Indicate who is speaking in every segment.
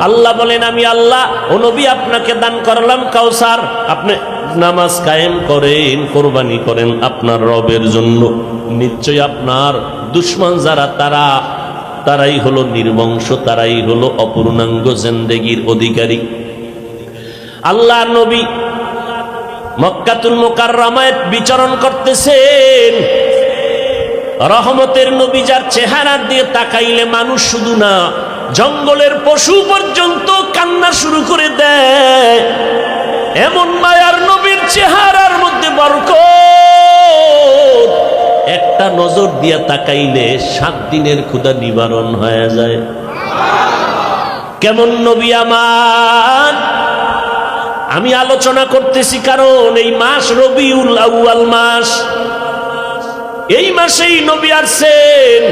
Speaker 1: আল্লাহ বলেন, আমি আল্লাহ ও নবী আপনাকে দান করলাম কাউসার, আপনি নামাজ কায়েম করেন, কোরবানি করেন আপনার রবের জন্য। নিশ্চয় আপনার দুশমন যারা তারাই হলো নির্বংশ, তারাই হলো অপূর্ণাঙ্গ জিন্দেগির অধিকারী। আল্লাহ নবী মক্কাতুল মুকাররমায় বিচরণ করতেছেন। রহমতের নবী, যার চেহারা দিয়ে তাকাইলে মানুষ শুধু না, জঙ্গলের পশু পর্যন্ত কান্না শুরু করে দেয়। এমন মায়ার নবীর চেহারার মধ্যে বরকত, একটা নজর দিয়া তাকাইলে 7 দিনের ক্ষুধা নিবারণ হয়ে যায়। কেমন নবী আমার! আমি আলোচনা করতেছি কারণ এই মাস রবিউল আউয়াল মাস, এই মাসেই নবী আসছেন।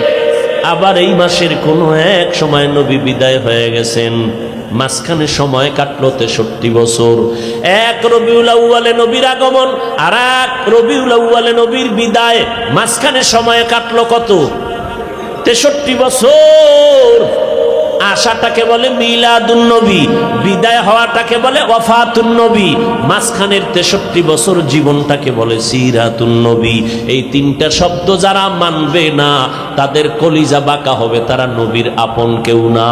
Speaker 1: আবার এই মাসের কোন এক সময় নবী বিদায় হয়ে গেছেন। মাঝখানে সময় কাটলো 63 বছর। এক রবিউল আউয়ালে নবীর আগমন, আর এক রবিউল আউয়ালে নবীর বিদায়, মাঝখানে সময় কাটলো কত? 63 বছর। আশাটাকে বলে মিলাদুন নবী, বিদায় হওয়াটাকে বলে ওয়াফাতুন নবী, মাঝখানের 63 বছর জীবনটাকে বলে সিরাতুন নবী। এই 3টা শব্দ যারা মানবে না, তাদের কলিজা বাঁকা হবে, তারা নবীর আপন কেউ না।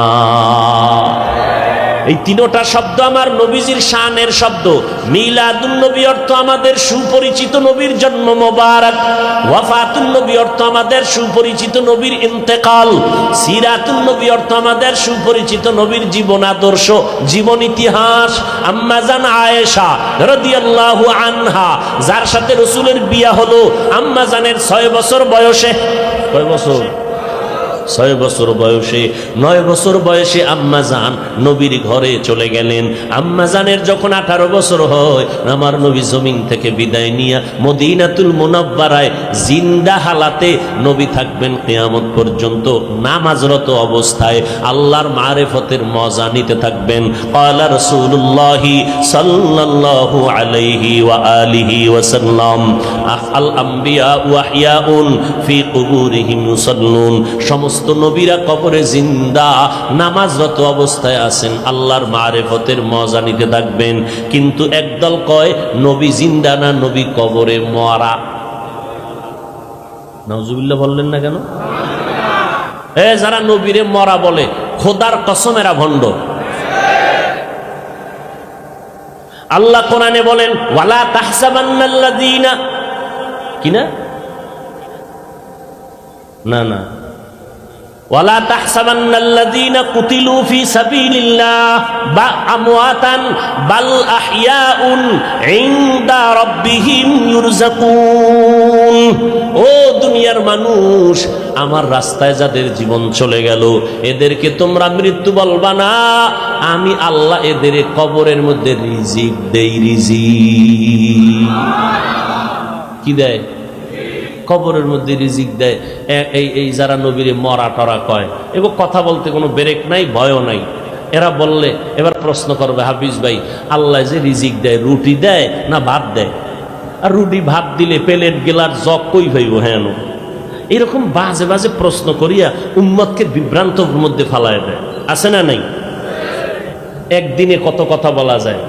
Speaker 1: এই 3টা শব্দ আমার নবীজির শানের শব্দ। মিলাদুন নবী অর্থ আমাদের সুপরিচিত নবীর জন্ম মোবারক, ওয়াফাতুন নবী অর্থ আমাদের সুপরিচিত নবীর ইন্তেকাল, সিরাতুন নবী অর্থ আমাদের সুপরিচিত নবীর জীবন আদর্শ, জীবন ইতিহাস। আম্মা জান আয়েশা রাদিয়াল্লাহু আনহা, যার সাথে রাসূলের বিয়ে হলো, আম্মা জানের 6 বছর বয়সে, কয় বছর? 6 বছর বয়সে, 9 বছর বয়সে আম্মা জান নবীর ঘরে চলে গেলেন। আম্মা জানের যখন 18 বছর হয়, আমার নবী জমিন থেকে বিদায় নিয়ে মদিনাতুল মুনাব্বারায় জিন্দা হালাতে নবী থাকবেন কিয়ামত পর্যন্ত, নামাজরত অবস্থায় আল্লাহর মারিফতের মজা নিতে থাকবেন। ক্বালা রাসূলুল্লাহি সাল্লাল্লাহু আলাইহি ওয়া আলিহি ওয়াসাল্লাম, আল আম্বিয়া ওয়া আহইয়াউন ফি কুবুরিহিম ইউসাল্লুন, সমস্ত নবীরা কবরে জিন্দা নামাজরত অবস্থায় আছেন, আল্লাহর মারিফতের মজা নিতে থাকবেন। কিন্তু একদল কয় নবী জিন্দা না, নবী কবরে মরা। নাউজুবিল্লাহ বললেন না কেন? যারা নবীরে মরা বলে, খোদার কসম এরা ভণ্ড। আল্লাহ কোরআনে বলেন, ওয়ালা তাহসাবান্নাল্লাযীনা, কিনা না না, ওয়ালা তাহসাবান্নাল্লাযীনা কুতিলু ফি সাবিলিল্লাহ আমওয়াতান বাল আহইয়াউন ইনদা রাব্বিহিম ইউরযাকুন। ও দুনিয়ার মানুষ, আমার রাস্তায় যাদের জীবন চলে গেল, এদেরকে তোমরা মৃত্যু বলবা না, আমি আল্লাহ এদের কবরের মধ্যে রিজিক দেই। রিজিক কি দেয়? কবরের মধ্যে রিজিক দেয়। এই যারা নবীরে মরা টরা কয়, এগো কথা বলতে কোনো ব্রেক নাই, ভয়ও নাই। এরা বললে এবার প্রশ্ন করবে, হাফিজ ভাই, আল্লাহ যে রিজিক দেয়, রুটি দেয় না ভাত দেয়? আর রুটি ভাত দিলে প্লেট গেলার জগ কই ভাইব? হ্যাঁ, এরকম বাজে বাজে প্রশ্ন করিয়া উম্মতকে বিভ্রান্তর মধ্যে ফালায় দেয়, আছে না নাই? একদিনে কত কথা বলা যায়।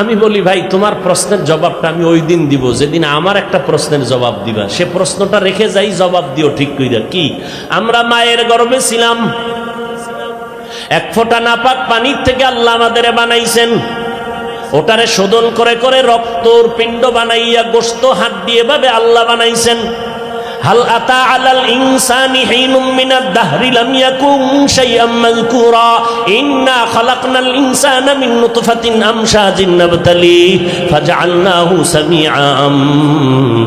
Speaker 1: আমি বলি, ভাই তোমার প্রশ্নের জবাবটা আমি ওই দিন দিব যেদিন আমার একটা প্রশ্নের জবাব দিবা। সে প্রশ্নটা রেখে যাই, জবাব দিও ঠিক কইরা। কি? আমরা মায়ের গর্ভে ছিলাম, এক ফোঁটা নাপাক পানির থেকে আল্লাহ আমাদের বানাইছেন। ওটারে শোধন করে করে রক্তর পিণ্ড বানাইয়া গোশত হাড্ডি এভাবে আল্লাহ বানাইছেন। হাল আতা আলাল ইনসানি হিনুম মিনাদ দাহরি লাম ইয়াকুন শাইআম মাযকুরা ইন্না খালাকনাল ইনসানা মিন নুতফাতিন আমশাজিন নাবতালি ফাজআলনাহু সামিআম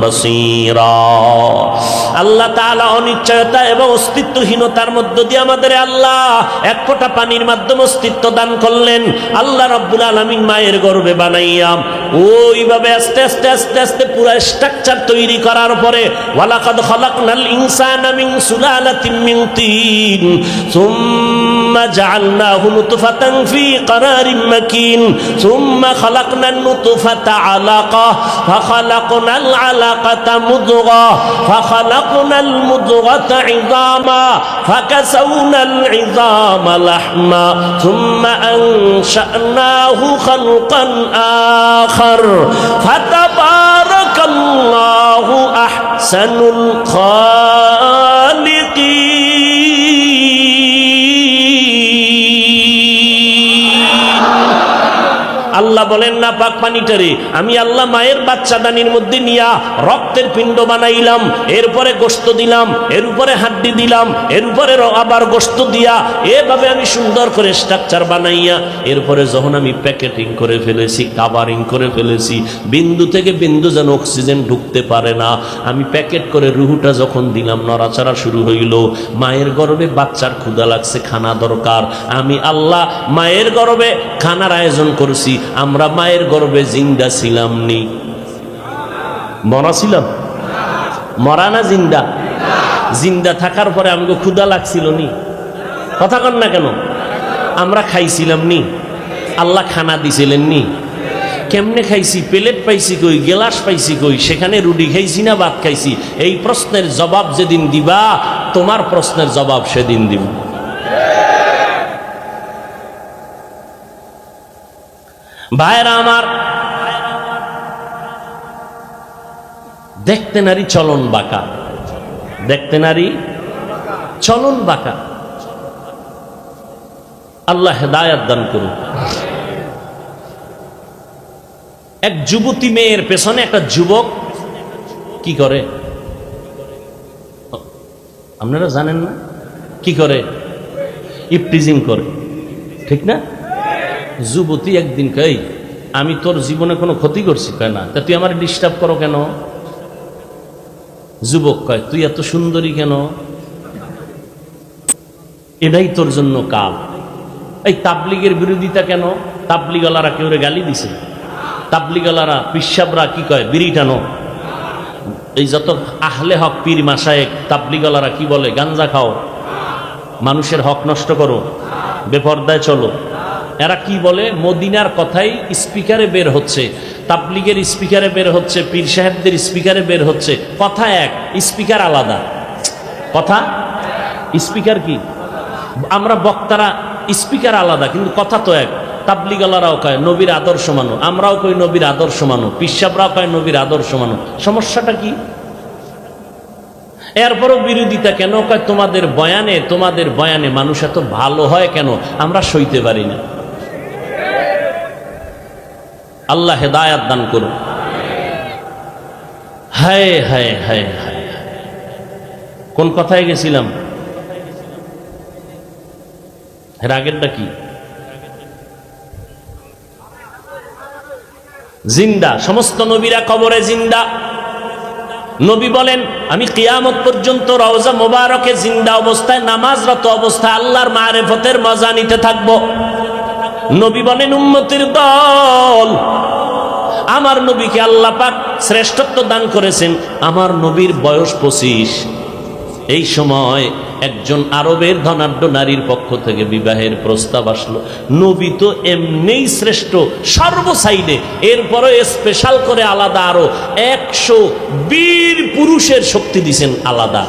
Speaker 1: বাসীরা। আল্লাহ তাআলা অনিশ্চয়তা এবং অস্তিত্বহীনতার মধ্য দিয়ে আমাদের আল্লাহ এক ফোঁটা পানির মাধ্যমে অস্তিত্ব দান করলেন। আল্লাহ রাব্বুল আলামিন মায়ের গর্ভে বানাইয়া ওইভাবে আস্তে আস্তে আস্তে আস্তে পুরো স্ট্রাকচার তৈরি করার পরে ওয়ালাকাদ খালাকনাল ইনসানা মিন সুলালাতিন মিন তিন সুম্মা জাআলনাহু নুতফাতান ফি ক্বারারিন মাকিন সুম্মা খালাকনান নুতফাতা আলাকাহ ফাখালাকনাল আলাকাতা মুদগাহ ফাখালাকনাল মুদগাতা ইযামা ফাকাসাওনাল ইযামা লাহমা সুম্মা আনশা'নাহু খালকান আখার ফাতাবারাকাল্লাহু আহসানুল খালিকিন। আল্লাহ বলেন না পাক পানিটারে আমি আল্লাহ মায়ের বাচ্চাদানির মধ্যে নিয়া রক্তের পিণ্ড বানাইলাম, এরপরে গোশত দিলাম, এর উপরে হাড্ডি দিলাম, এর উপরে আবার গোশত দিয়া এভাবে আমি সুন্দর করে স্ট্রাকচার বানাইয়া এরপরে যখন আমি প্যাকেটিং করে ফেলেছি, কাভারিং করে ফেলেছি, বিন্দু থেকে বিন্দু যেন অক্সিজেন ঢুকতে পারে না, আমি প্যাকেট করে রুহুটা যখন দিলাম নড়াচড়া শুরু হইল। মায়ের গর্ভে বাচ্চার ক্ষুধা লাগছে, খানা দরকার। আমি আল্লাহ মায়ের গর্ভে খানার আয়োজন করছি। আমরা মায়ের গর্ভে জিন্দা ছিলাম নি? মরা ছিলাম? মরা না জিন্দা? জিন্দা থাকার পরে আমাকে ক্ষুধা লাগছিল নি? কথা কন না কেন? আমরা খাইছিলাম নি? আল্লাহ খানা দিছিলেন নি? কেমনে খাইছি? প্লেট পাইছি কই, গেলাস পাইছি কই? সেখানে রুটি খাইছি না ভাত খাইছি? এই প্রশ্নের জবাব যেদিন দিবা তোমার প্রশ্নের জবাব সেদিন দিব। ভাইরা আমার, দেখতে নারী চলন বাঁকা, দেখতে নারী চলন বাঁকা। আল্লাহ হেদায়েত দান করুন। এক যুবতী মেয়ের পেছনে একটা যুবক কি করে আপনারা জানেন না? কি করে? ইপটিজিং করে, ঠিক না? যুবতী একদিন কই আমি তোর জীবনে কোনো ক্ষতি করছি? কয় না। তা তুই আমার ডিস্টার্ব করো কেন? যুবক কয় তুই এত সুন্দরী কেন? এটাই তোর জন্য কাল। এই তাবলিগের বিরোধিতা কেন? তাবলিগওয়ালারা কেউ গালি দিছে? তাবলিগওয়ালারা পিসাবরা কি কয়? বিড়ি টানো। এই যত আহলে হক পীর মাশায়েখ তাবলিগওয়ালারা কি বলে? গাঞ্জা খাও, মানুষের হক নষ্ট করো, বেপরদায় চলো। এরা কি বলে? মদিনার কথাই স্পিকারে বের হচ্ছে, তাবলিগের স্পিকারে বের হচ্ছে, পীর সাহেবদের স্পিকারে বের হচ্ছে। কথা এক, স্পিকার আলাদা। কথা স্পিকার কি? আমরা বক্তারা স্পিকার আলাদা, কিন্তু কথা তো এক। তাবলিগওয়ালারাও কয় নবীর আদর্শ মানো, আমরাও কই নবীর আদর্শ মানো, পীর সাহেবরাও কয় নবীর আদর্শ মানো। সমস্যাটা কি? এরপরও বিরোধিতা কেন? কয় তোমাদের বয়ানে মানুষ এত ভালো হয় কেন? আমরা সইতে পারি না। আল্লাহ হেদায়েত দান করুন। হায় হায় হায় হায়, কোন কথায় গেছিলাম? আগেরটা কি? জিন্দা। সমস্ত নবীরা কবরে জিন্দা। নবী বলেন আমি কিয়ামত পর্যন্ত রওজা মোবারকে জিন্দা অবস্থায় নামাজরত অবস্থায় আল্লাহর মারিফতের মজা নিতে থাকবো। নবী বলেন উম্মতের দল, আমার নবীকে আল্লাহ পাক শ্রেষ্ঠত্ব দান করেছেন। আমার নবীর বয়স 25। এই সময় একজন আরবের ধনাঢ্য নারীর পক্ষ থেকে বিবাহের প্রস্তাব আসলো। নবী তো এমনিই শ্রেষ্ঠ সর্বসাইডে, এরপরে স্পেশাল করে আলাদা আরো 120 পুরুষের শক্তি দিছেন আলাদা।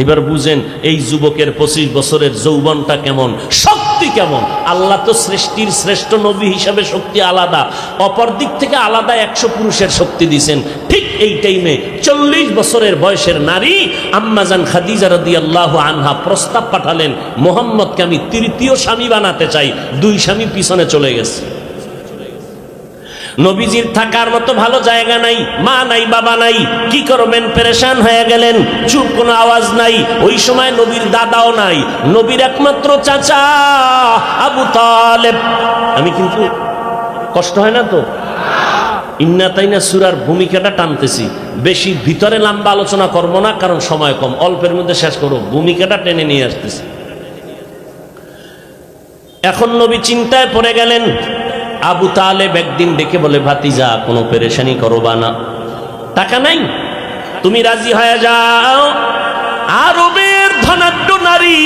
Speaker 1: এবার বুঝেন এই যুবকের 25 বছরের যৌবনটা কেমন, শক্তি কেমন। আল্লাহ তো সৃষ্টির শ্রেষ্ঠ নবী হিসাবে শক্তি আলাদা, অপর দিক থেকে আলাদা 100 পুরুষের শক্তি দিছেন। ঠিক এই টাইমে 40 বছরের বয়সের নারী আম্মাজান খাদিজা রাদিয়াল্লাহু আনহা প্রস্তাব পাঠালেন, মুহাম্মদকে আমি তৃতীয় স্বামী বানাতে চাই। 2 স্বামী পিছনে চলে গেছে। নবীজির থাকার মতো ভালো জায়গা নাই, মা নাই, বাবা নাই, কি করবেন? পেরেশান হয়ে গেলেন। চুপ, কোনো আওয়াজ নাই। ওই সময় নবীর দাদাও নাই, নবীর একমাত্র চাচা আবু তালেব। আমি কিন্তু কষ্ট হয় না তো? ইন্না তাইনা সূরার ভূমিকাটা টানতেছি, বেশি ভিতরে লম্বা আলোচনা করবো না, কারণ সময় কম, অল্পের মধ্যে শেষ করব। ভূমিকাটা টেনে নিয়ে আসতেছি। এখন নবী চিন্তায় পড়ে গেলেন। আবু তালেব একদিন ডেকে বলে, ভাতিজা কোনো পেরেশানি করবা না, টাকা নাই? তুমি রাজি হয়ে যাও। আরবের ধনাঢ্য নারী,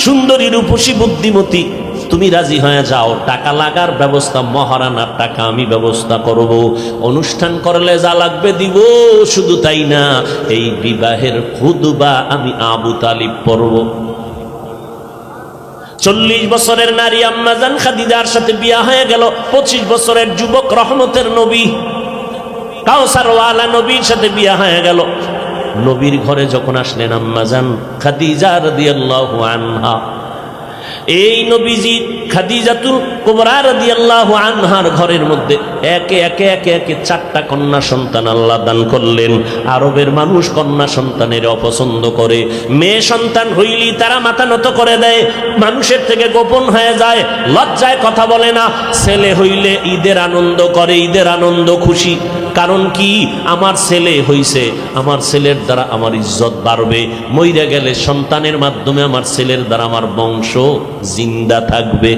Speaker 1: সুন্দরী, রূপসী, বুদ্ধিমতী, তুমি রাজি হয়ে যাও। টাকা লাগার ব্যবস্থা, মহারানার টাকা আমি ব্যবস্থা করব, অনুষ্ঠান করলে যা লাগবে দিব। শুধু তাই না, এই বিবাহের খুতবা আমি আবু তালিব পড়ব। 40 বছরের নারী আম্মাজান খাদিজার সাথে বিয়া হয়ে গেল 25 বছরের যুবক রহমতের নবী কাউসারওয়ালা নবীর সাথে বিয়া হয়ে গেল। নবীর ঘরে যখন আসলেন আম্মাজান খাদিজা রাদিয়াল্লাহু আনহা, এই নবীজি খাদিজাতুল কুবরা রাদিয়াল্লাহু আনহার ঘরের মধ্যে একে একে একে একে 4টা কন্যা সন্তান আল্লাহ দান করলেন। আরবের মানুষ কন্যা সন্তানের অপছন্দ করে, মেয়ে সন্তান হইলেই তারা মাথা নত করে দেয়, মানুষের থেকে গোপন হয়ে যায়, লজ্জায় কথা বলে না। ছেলে হইলে ঈদের আনন্দ করে, ঈদের আনন্দ খুশি। কারণ কি? আমার ছেলে হইছে, আমার ছেলের দ্বারা আমার ইজ্জত বাড়বে, মইরা গেলে সন্তানের মাধ্যমে আমার ছেলের দ্বারা আমার বংশ জিন্দা থাকবে।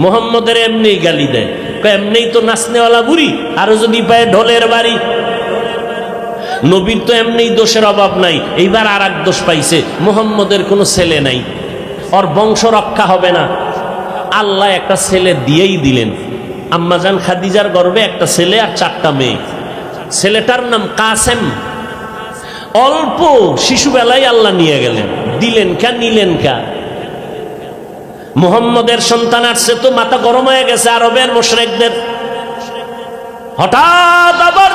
Speaker 1: মোহাম্মদের এমনি গালি দেয়, এমনি তো নাচনেওয়ালা বুড়ি, আরো যদি পায় ঢোলের বাড়ি। নবীর তো এমনি দোষের অভাব নাই, এইবার আর এক দোষ পাইছে, মোহাম্মদের কোনো ছেলে নাই, ওর বংশ রক্ষা হবে না। আল্লাহ একটা ছেলে দিয়েই দিলেন। আম্মাজান খাদিজার গর্ভে একটা ছেলে আর 4টা মেয়ে। ছেলেটার নাম কাসেম। অল্প শিশুবেলায় আল্লাহ নিয়ে গেলেন, দিলেন কা, নিলেন কা। মুহাম্মদের সন্তান আসছে তো মাথা গরম হয়ে গেছে আরবের মুশরিকদের। হঠাৎ আবার